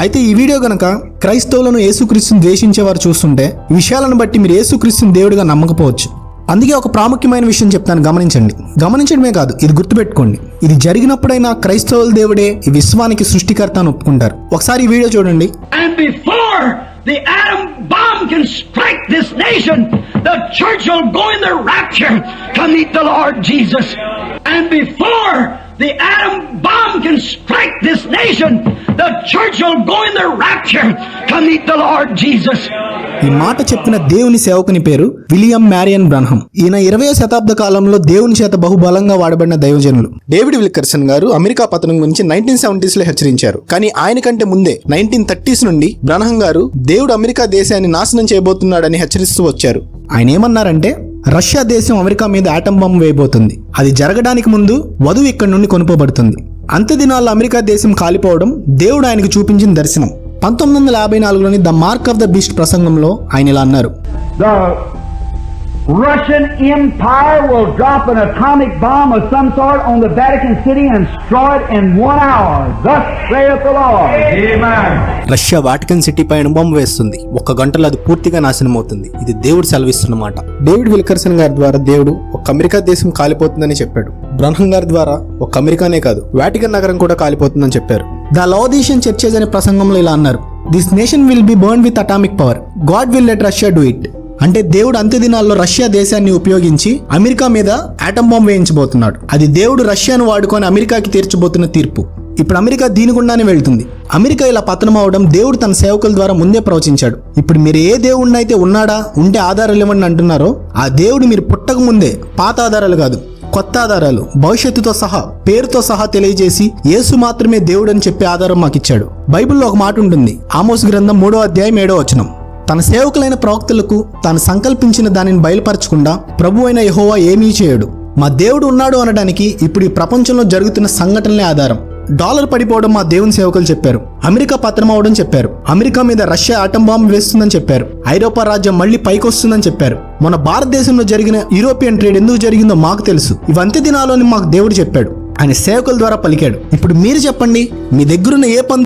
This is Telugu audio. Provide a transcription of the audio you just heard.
అయితే ఈ వీడియో గనక క్రైస్తవులను యేసుక్రీస్తుని ద్వేషించేవారు చూస్తుంటే ఈ విషయాలను బట్టి మీరు యేసుక్రీస్తుని దేవుడిగా నమ్మకపోవచ్చు. అందుకే ఒక ప్రాముఖ్యమైన విషయం చెప్తాను, గమనించడమే కాదు, ఇది గుర్తుపెట్టుకోండి. ఇది జరిగినప్పుడైనా క్రైస్తవుల దేవుడే ఈ విశ్వానికి సృష్టికర్త అని ఒప్పుకుంటారు. ఒకసారి ఈ వీడియో చూడండి. The atom bomb can strike this nation. The church will go in the rapture to meet the Lord Jesus. And before the atom bomb can strike this nation, the church will go in the rapture to meet the Lord Jesus. ఈ మాట చెప్పిన దేవుని సేవకుని పేరు విలియం మ్యారియన్ బ్రన్హం. ఈయన 20వ శతాబ్ద కాలంలో దేవుని చేత బహుబలంగా వాడబడిన దైవజనులు. డేవిడ్ విల్కర్సన్ గారు అమెరికా పతనం గురించి 1970s లో హెచ్చరించారు. కానీ ఆయన కంటే ముందే 1930s నుండి బ్రన్హం గారు దేవుడు అమెరికా దేశాన్ని నాశనం చేయబోతున్నాడని హెచ్చరిస్తూ వచ్చారు. ఆయన ఏమన్నారంటే, రష్యా దేశం అమెరికా మీద ఆటం బాంబు వేయబోతుంది. అది జరగడానికి ముందు వధువు ఇక్కడి నుండి కొనుక్కోబడుతుంది. అంత్య దినాల్లో అమెరికా దేశం కాలిపోవడం దేవుడు ఆయనకు చూపించిన దర్శనం. 1954లోని the mark of the beast ప్రసంగంలో ఆయన ఇలా అన్నారు, The Russian Empire will drop an atomic bomb of some sort on the Vatican City and destroy it in 1 hour. Thus saith the Lord. Amen. Russia Vatican city పైన బాంబు వేస్తుంది. 1 గంటలో అది పూర్తిగా నాశనం అవుతుంది. ఇది దేవుడు సెలవిస్తున్నమాట. డేవిడ్ విల్కర్సన్ గారి ద్వారా దేవుడు ఒక అమెరికా దేశం కాలిపోతుందని చెప్పాడు. బ్రన్హం గారి ద్వారా ఒక అమెరికానే కాదు, వాటికన్ నగరం కూడా కాలిపోతుందని చెప్పారు. ద లావోదిషియన్ చర్చెస్ అనే ప్రసంగంలో ఇలా అన్నారు, this nation will be burn with atomic power. God will let Russia do it. అంటే దేవుడు అంత్య దినాల్లో రష్యా దేశాన్ని ఉపయోగించి అమెరికా మీద ఆటం బాంబ్ వేయించబోతున్నాడు. అది దేవుడు రష్యాను వాడుకొని అమెరికాకి తీర్చబోతున్న తీర్పు. ఇప్పుడు అమెరికా దీని గుండానే వెళ్తుంది. అమెరికా ఇలా పతనం అవడం దేవుడు తన సేవకుల ద్వారా ముందే ప్రవచించాడు. ఇప్పుడు మీరు ఏ దేవుడినైతే ఉన్నాడా, ఉంటే ఆధారాలు ఇవ్వండి అంటున్నారో, ఆ దేవుడు మీరు పుట్టక ముందే పాత ఆధారాలు కాదు, కొత్త ఆధారాలు, భవిష్యత్తుతో సహా, పేరుతో సహా తెలియజేసి యేసు మాత్రమే దేవుడు అని చెప్పే ఆధారం మాకు ఇచ్చాడు. బైబిల్లో ఒక మాట ఉంటుంది, ఆమోస్ గ్రంథం 3వ అధ్యాయం 7వ వచనం. తన సేవకులైన ప్రవక్తలకు తాను సంకల్పించిన దానిని బయలుపరచకుండా ప్రభు అయిన యెహోవా ఏమీ చేయడు. మా దేవుడు ఉన్నాడు అనడానికి ఇప్పుడు ఈ ప్రపంచంలో జరుగుతున్న సంఘటనలే ఆధారం. డాలర్ పడిపోవడం మా దేవుని సేవకులు చెప్పారు. అమెరికా పతనం అవడం చెప్పారు. అమెరికా మీద రష్యా ఆటం బాంబు వేస్తుందని చెప్పారు. ఐరోపా రాజ్యం మళ్ళీ పైకి వస్తుందని చెప్పారు. మన భారతదేశంలో జరిగిన యూరోపియన్ ట్రేడ్ ఎందుకు జరిగిందో మాకు తెలుసు. ఇవంత్య దినాల్లోని మాకు దేవుడు చెప్పాడు, ఆయన సేవకుల ద్వారా పలికాడు. ఇప్పుడు మీరు చెప్పండి, మీ దగ్గరున్న ఏ